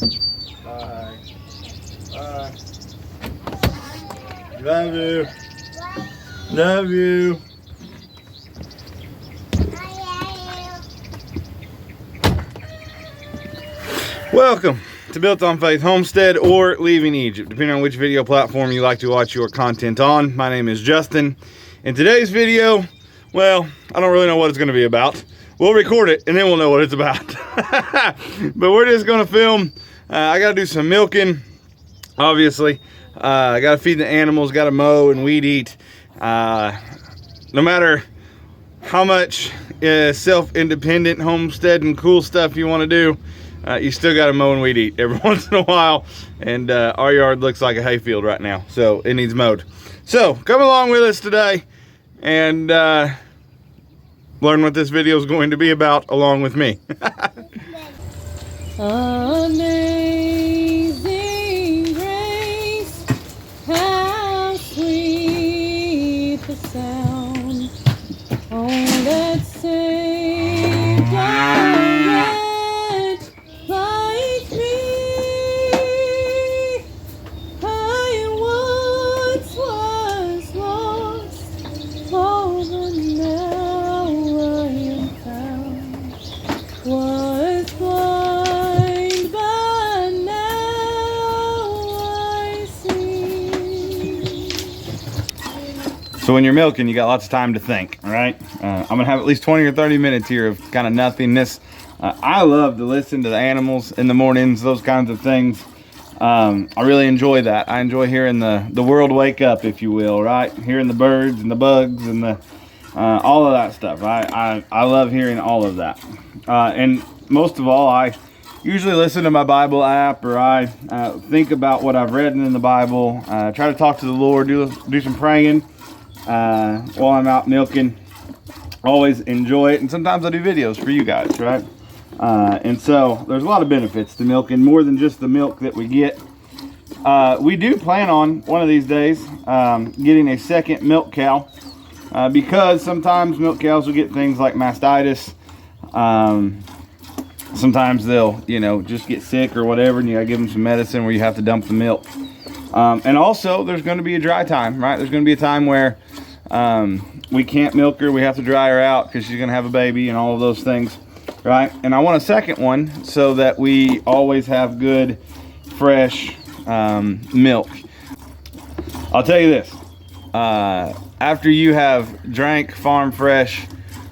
Bye. Bye. Love you. Love you. Welcome to Built on Faith Homestead or Leaving Egypt, depending on which video platform you like to watch your content on. My name is Justin. In today's video, well, I don't really know what it's going to be about. We'll record it and then we'll know what it's about. But we're just going to film. I got to do some milking, obviously. I got to feed the animals, got to mow and weed eat. No matter how much self-independent homestead and cool stuff you want to do, you still got to mow and weed eat every once in a while. And our yard looks like a hayfield right now, so it needs mowed. So come along with us today and learn what this video is going to be about along with me. Amazing grace, how sweet the sound, oh, that saved a wretch like me. I once was lost, oh, but now I am found. Was blind, but now I see. So when you're milking, you got lots of time to think, all right? I'm gonna have at least 20 or 30 minutes here of kind of nothingness. I love to listen to the animals in the mornings, those kinds of things. I really enjoy that. I enjoy hearing the world wake up, if you will, right? Hearing the birds and the bugs and the all of that stuff. I love hearing all of that. And most of all, I usually listen to my Bible app, or I think about what I've read in the Bible, try to talk to the Lord, do some praying while I'm out milking. Always enjoy it, and sometimes I do videos for you guys, right? And so there's a lot of benefits to milking, more than just the milk that we get. We do plan on one of these days getting a second milk cow, because sometimes milk cows will get things like mastitis. Sometimes they'll, just get sick or whatever, and you gotta give them some medicine where you have to dump the milk. And also there's going to be a dry time, right? There's going to be a time where we can't milk her. We have to dry her out because she's going to have a baby and all of those things, right? And I want a second one so that we always have good, fresh milk. I'll tell you this. After you have drank farm fresh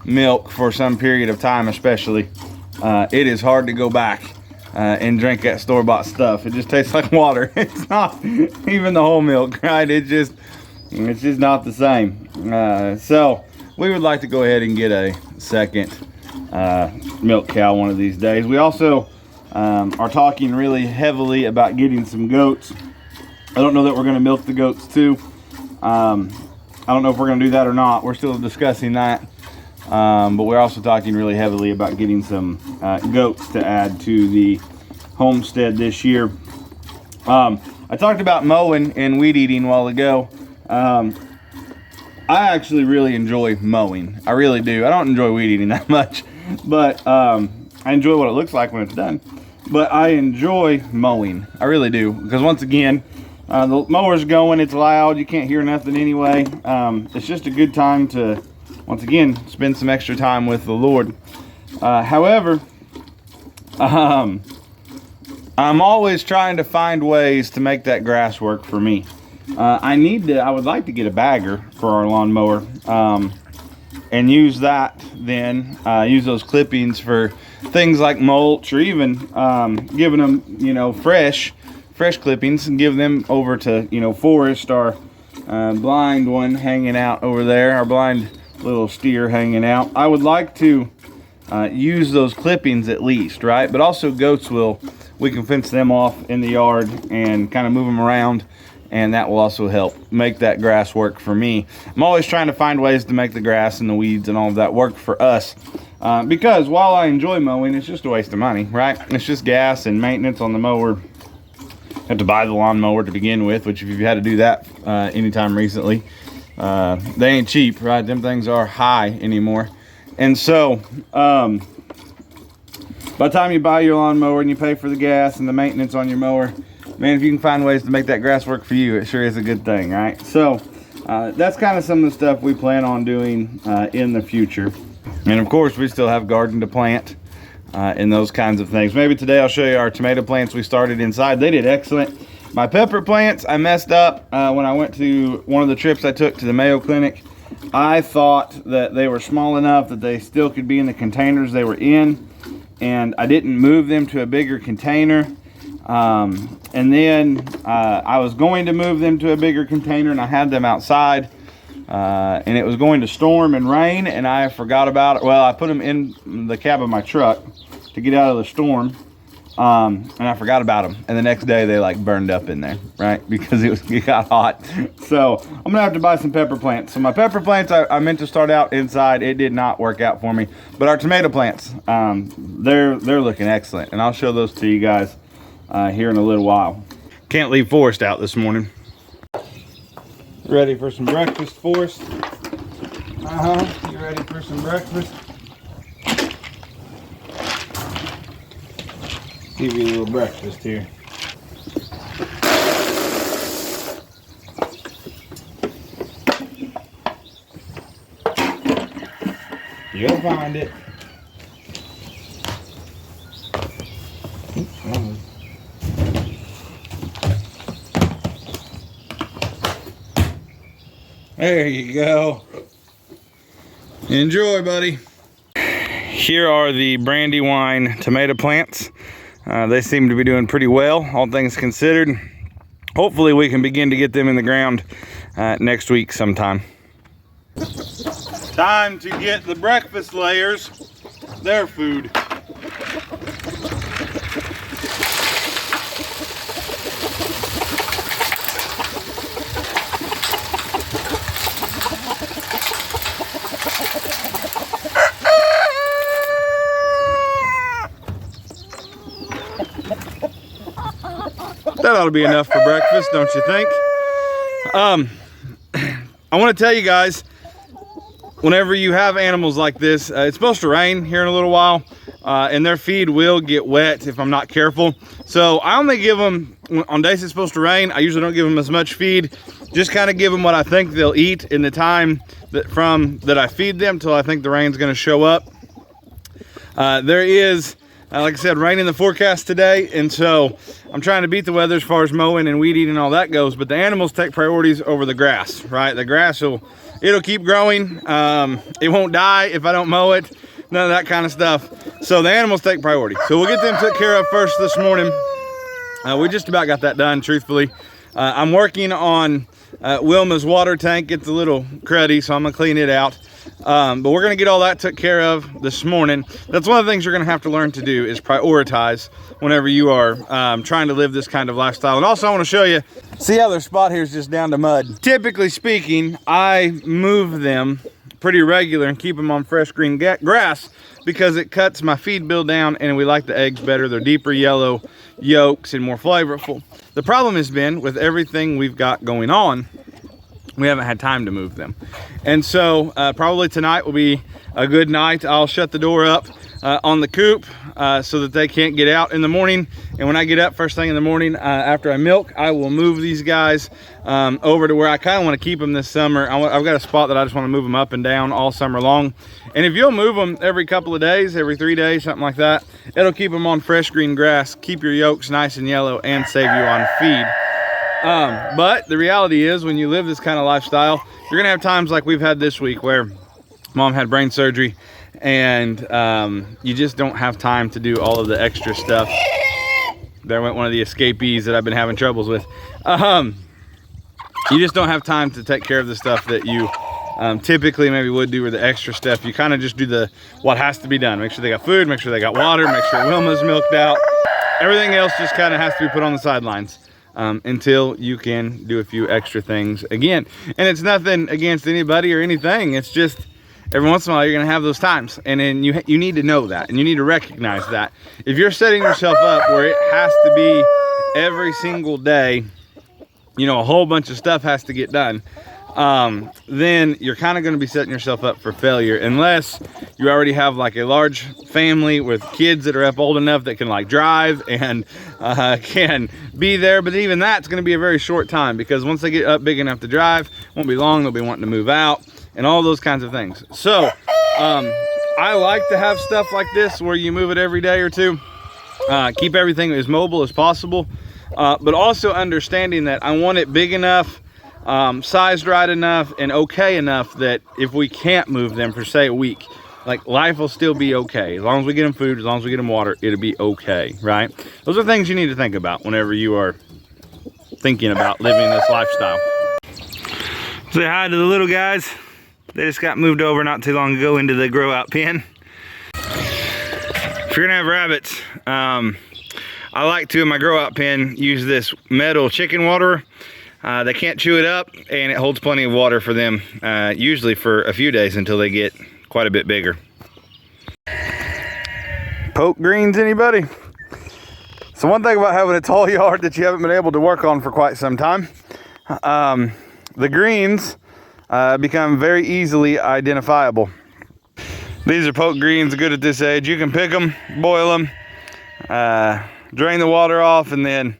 milk for some period of time, especially, it is hard to go back and drink that store-bought stuff. It just tastes like water. It's not even the whole milk, right? It's just not the same. So we would like to go ahead and get a second milk cow one of these days. We also are talking really heavily about getting some goats. I don't know that we're going to milk the goats too. I don't know if we're going to do that or not. We're still discussing that. But we're also talking really heavily about getting some goats to add to the homestead this year. I talked about mowing and weed eating a while ago. I actually really enjoy mowing. I really do. I don't enjoy weed eating that much, but I enjoy what it looks like when it's done. But I enjoy mowing. I really do, because once again, the mower's going, it's loud, you can't hear nothing anyway. It's just a good time to, once again, spend some extra time with the Lord. However, I'm always trying to find ways to make that grass work for me. I would like to get a bagger for our lawnmower, and use that then, use those clippings for things like mulch, or even giving them, fresh clippings, and give them over to, Forrest, our blind one hanging out over there, our blind little steer hanging out. I would like to use those clippings at least, right? But also goats we can fence them off in the yard and kind of move them around, and that will also help make that grass work for me. I'm always trying to find ways to make the grass and the weeds and all of that work for us, because while I enjoy mowing, it's just a waste of money, right? It's just gas and maintenance on the mower. You have to buy the lawnmower to begin with, which if you've had to do that anytime recently, they ain't cheap, right? Them things are high anymore. And so By the time you buy your lawnmower and you pay for the gas and the maintenance on your mower, man, if you can find ways to make that grass work for you, it sure is a good thing, right? So that's kind of some of the stuff we plan on doing in the future. And of course, we still have garden to plant and those kinds of things. Maybe today I'll show you our tomato plants we started inside. They did excellent. My pepper plants, I messed up when I went to one of the trips I took to the Mayo Clinic. I thought that they were small enough that they still could be in the containers they were in, and I didn't move them to a bigger container. And then I was going to move them to a bigger container, and I had them outside, and it was going to storm and rain, and I forgot about it. Well, I put them in the cab of my truck to get out of the storm, and I forgot about them. And the next day they like burned up in there, right? Because it got hot. So I'm gonna have to buy some pepper plants. So my pepper plants, I meant to start out inside. It did not work out for me. But our tomato plants, they're looking excellent, and I'll show those to you guys here in a little while. Can't leave Forrest out this morning. Ready for some breakfast, Forrest? You ready for some breakfast? Give you a little breakfast here. You'll find it. There you go. Enjoy, buddy. Here are the Brandywine tomato plants. They seem to be doing pretty well, all things considered. Hopefully we can begin to get them in the ground next week sometime. Time to get the breakfast layers their food. That ought to be enough for breakfast, don't you think? I want to tell you guys, whenever you have animals like this, it's supposed to rain here in a little while, and their feed will get wet if I'm not careful. So I only give them, on days it's supposed to rain, I usually don't give them as much feed. Just kind of give them what I think they'll eat in the time that I feed them till I think the rain's going to show up. There is, like I said, rain in the forecast today, and so I'm trying to beat the weather as far as mowing and weed eating and all that goes, but the animals take priorities over the grass, right? The grass it'll keep growing. It won't die if I don't mow it, none of that kind of stuff. So the animals take priority. So we'll get them took care of first this morning. We just about got that done, truthfully. I'm working on Wilma's water tank. It's a little cruddy, so I'm gonna clean it out. But we're gonna get all that took care of this morning. That's one of the things you're gonna have to learn to do, is prioritize whenever you are trying to live this kind of lifestyle. And also I want to show you, see how their spot here is just down to mud. Typically speaking, I move them pretty regular and keep them on fresh green grass because it cuts my feed bill down, and we like the eggs better. They're deeper yellow yolks and more flavorful. The problem has been with everything we've got going on, we haven't had time to move them. And so probably tonight will be a good night. I'll shut the door up on the coop so that they can't get out in the morning. And when I get up first thing in the morning after I milk, I will move these guys over to where I kind of want to keep them this summer. I've got a spot that I just want to move them up and down all summer long. And if you'll move them every couple of days, every 3 days, something like that, it'll keep them on fresh green grass, keep your yolks nice and yellow, and save you on feed. But the reality is, when you live this kind of lifestyle, you're gonna have times like we've had this week where Mom had brain surgery, and you just don't have time to do all of the extra stuff. There went one of the escapees that I've been having troubles with. You just don't have time to take care of the stuff that you typically maybe would do, or the extra stuff. You kind of just do what has to be done. Make sure they got food, make sure they got water, make sure Wilma's milked out. Everything else just kind of has to be put on the sidelines until you can do a few extra things again. And it's nothing against anybody or anything. It's just every once in a while you're gonna have those times, and then you need to know that, and you need to recognize that. If you're setting yourself up where it has to be every single day, you know, a whole bunch of stuff has to get done, then you're kind of going to be setting yourself up for failure unless you already have like a large family with kids that are up old enough that can like drive and can be there. But even that's going to be a very short time, because once they get up big enough to drive, won't be long, they'll be wanting to move out and all those kinds of things. So I like to have stuff like this where you move it every day or two. Keep everything as mobile as possible, but also understanding that I want it big enough, sized right enough, and okay enough that if we can't move them for say a week, like life will still be okay. As long as we get them food, as long as we get them water, it'll be okay, right? Those are things you need to think about whenever you are thinking about living this lifestyle. Say hi to the little guys. They just got moved over not too long ago into the grow out pen. If you're gonna have rabbits, I like to, in my grow out pen, use this metal chicken waterer. They can't chew it up, and it holds plenty of water for them, usually for a few days until they get quite a bit bigger. Poke greens, anybody? So one thing about having a tall yard that you haven't been able to work on for quite some time, the greens become very easily identifiable. These are poke greens, good at this age. You can pick them, boil them, drain the water off, and then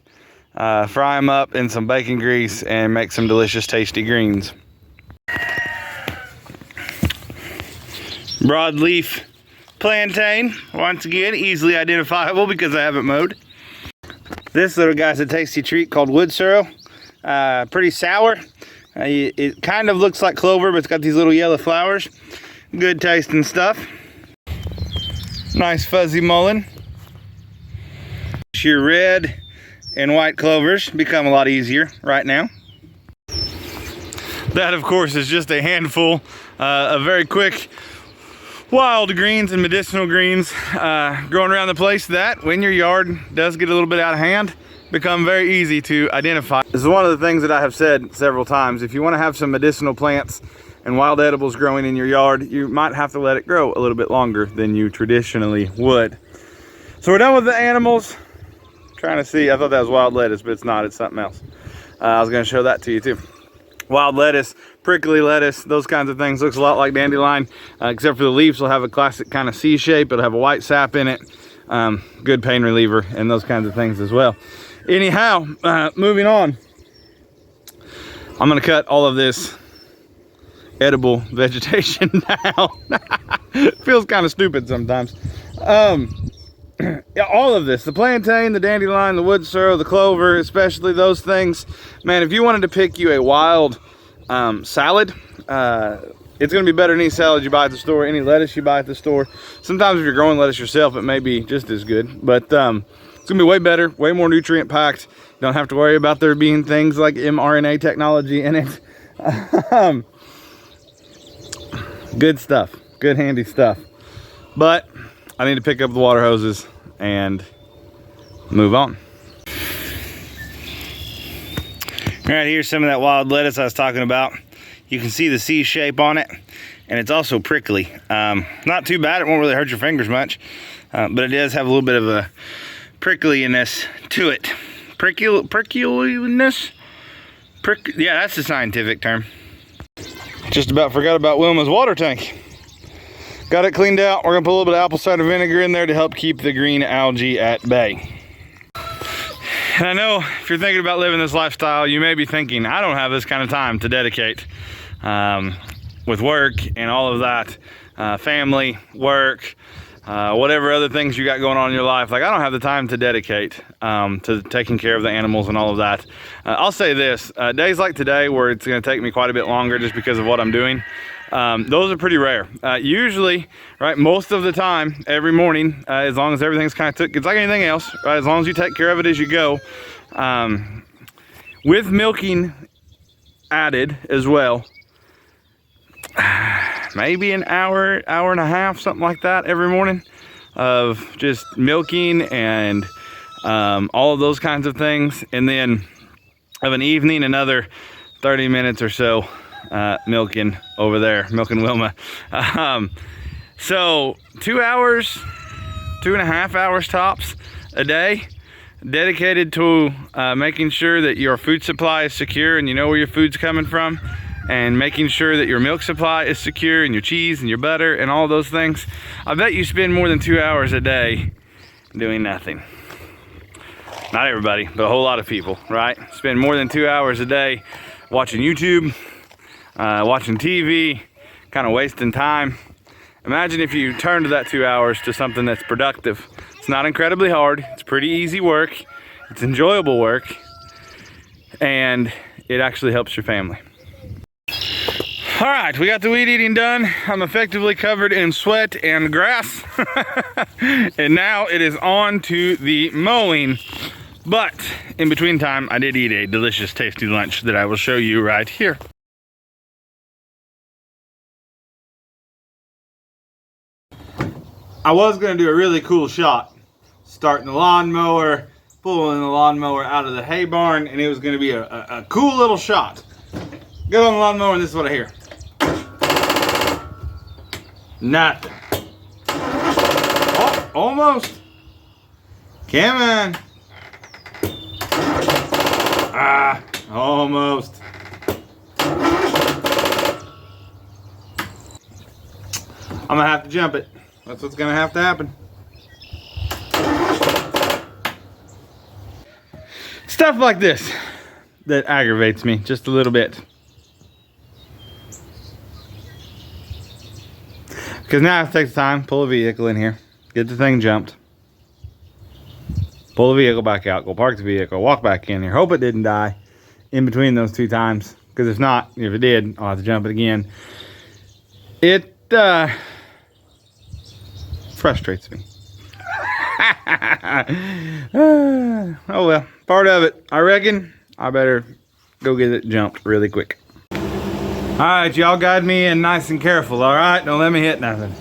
fry them up in some bacon grease and make some delicious, tasty greens. Broadleaf plantain, once again, easily identifiable because I haven't mowed. This little guy's a tasty treat called wood sorrel. Pretty sour. It kind of looks like clover, but it's got these little yellow flowers. Good tasting stuff. Nice fuzzy mullein. Your red and white clovers become a lot easier right now. That, of course, is just a handful of very quick wild greens and medicinal greens growing around the place that, when your yard does get a little bit out of hand, become very easy to identify. This is one of the things that I have said several times. If you want to have some medicinal plants and wild edibles growing in your yard, you might have to let it grow a little bit longer than you traditionally would. So we're done with the animals. Trying to see, I thought that was wild lettuce, but it's not, it's something else. I was going to show that to you too. Wild lettuce, prickly lettuce, those kinds of things. Looks a lot like dandelion, except for the leaves will have a classic kind of C shape. It'll have a white sap in it. Good pain reliever and those kinds of things as well. Anyhow, moving on. I'm going to cut all of this edible vegetation down. Feels kind of stupid sometimes. Yeah, all of this, the plantain, the dandelion, the wood sorrel, the clover, especially those things, man, if you wanted to pick you a wild salad, it's going to be better than any salad you buy at the store, any lettuce you buy at the store. Sometimes if you're growing lettuce yourself, it may be just as good, but it's going to be way better, way more nutrient packed. You don't have to worry about there being things like mRNA technology in it. Good stuff, good handy stuff. But I need to pick up the water hoses and move on. Right here's some of that wild lettuce I was talking about. You can see the C shape on it, and it's also prickly. Not too bad, it won't really hurt your fingers much, but it does have a little bit of a prickliness to it. Prickliness? Yeah, that's the scientific term. Just about forgot about Wilma's water tank. Got it cleaned out. We're gonna put a little bit of apple cider vinegar in there to help keep the green algae at bay. And I know if you're thinking about living this lifestyle, you may be thinking, I don't have this kind of time to dedicate with work and all of that, family, work, whatever other things you got going on in your life. Like, I don't have the time to dedicate to taking care of the animals and all of that. I'll say this, days like today where it's gonna take me quite a bit longer just because of what I'm doing, those are pretty rare. Usually, right, most of the time, every morning, as long as everything's kind of took, it's like anything else, right, as long as you take care of it as you go, with milking added as well, maybe an hour, hour and a half, something like that every morning of just milking and all of those kinds of things. And then of an evening, another 30 minutes or so milking over there, milking Wilma. So 2 hours, 2.5 hours tops a day dedicated to making sure that your food supply is secure and you know where your food's coming from. and making sure that your milk supply is secure and your cheese and your butter and all those things, I bet you spend more than 2 hours a day doing nothing. Not everybody, but a whole lot of people, right? Spend more than 2 hours a day watching YouTube, watching TV, kind of wasting time. Imagine if you turned that 2 hours to something that's productive. It's not incredibly hard. It's pretty easy work. It's enjoyable work. And it actually helps your family. All right, we got the weed eating done. I'm effectively covered in sweat and grass. And now it is on to the mowing. But in between time, I did eat a delicious, tasty lunch that I will show you right here. I was gonna do a really cool shot. Starting the lawnmower, pulling the lawnmower out of the hay barn, and it was gonna be a cool little shot. Get on the lawnmower and this is what I hear. Nothing. Oh, almost. Come on. Ah, almost. I'm gonna have to jump it. That's what's gonna have to happen. Stuff like this that aggravates me just a little bit. Because now I have to take the time, pull a vehicle in here, get the thing jumped, pull the vehicle back out, go park the vehicle, walk back in here, hope it didn't die in between those 2 times. Because if not, if it did, I'll have to jump it again. It frustrates me. Oh well, part of it. I reckon I better go get it jumped really quick. All right, y'all guide me in nice and careful, all right? Don't let me hit nothing.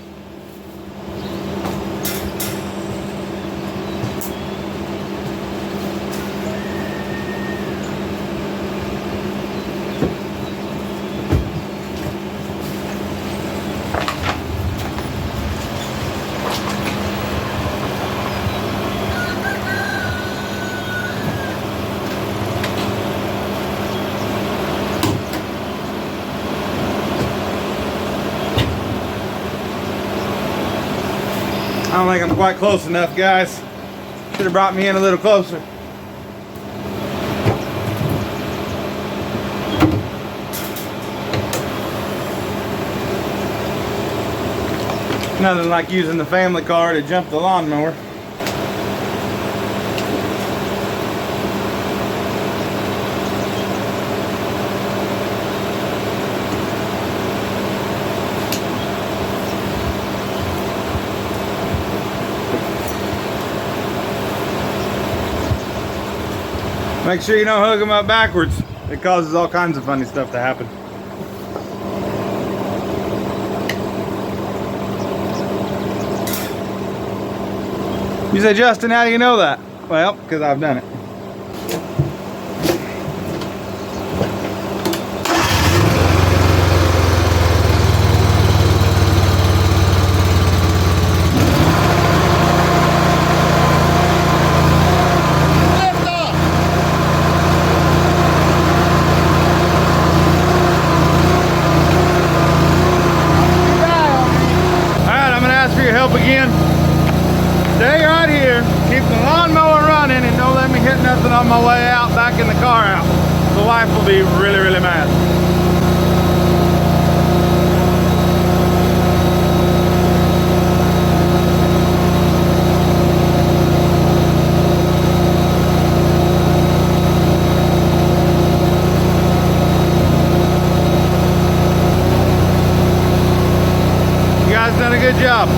I don't think I'm quite close enough, guys. Should have brought me in a little closer. Nothing like using the family car to jump the lawnmower. Make sure you don't hook them up backwards. It causes all kinds of funny stuff to happen. You say, Justin, how do you know that? Well, because I've done it. Again, stay right here, keep the lawnmower running, and don't let me hit nothing on my way out, backing the car out. The wife will be really, really mad. You guys done a good job.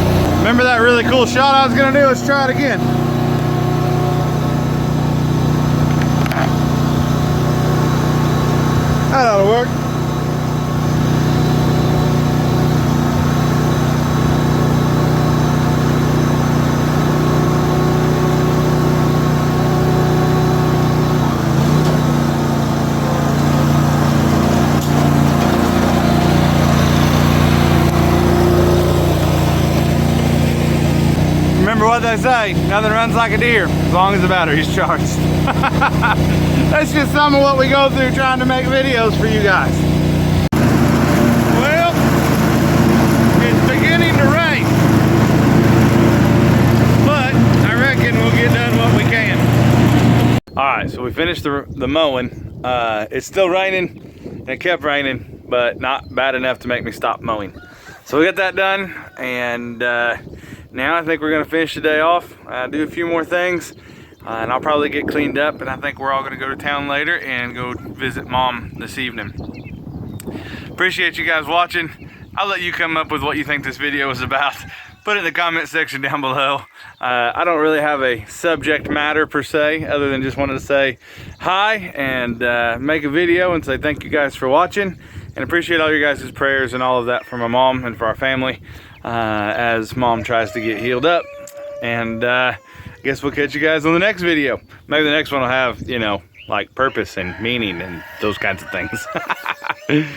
Remember that really cool shot I was gonna do? Let's try it again. That ought to work. Remember what they say, nothing runs like a deer as long as the battery's charged. That's just some of what we go through trying to make videos for you guys. gonna get done what we can. All right, so we finished the mowing. It's still raining, and it kept raining, but not bad enough to make me stop mowing. So we got that done, and now I think we're gonna finish the day off, do a few more things, and I'll probably get cleaned up, and I think we're all gonna go to town later and go visit Mom this evening. Appreciate you guys watching. I'll let you come up with what you think this video is about. Put it in the comment section down below. I don't really have a subject matter per se, other than just wanted to say hi and make a video and say thank you guys for watching, and appreciate all your guys' prayers and all of that for my mom and for our family as Mom tries to get healed up. And I guess we'll catch you guys on the next video. Maybe the next one will have, you know, like purpose and meaning and those kinds of things.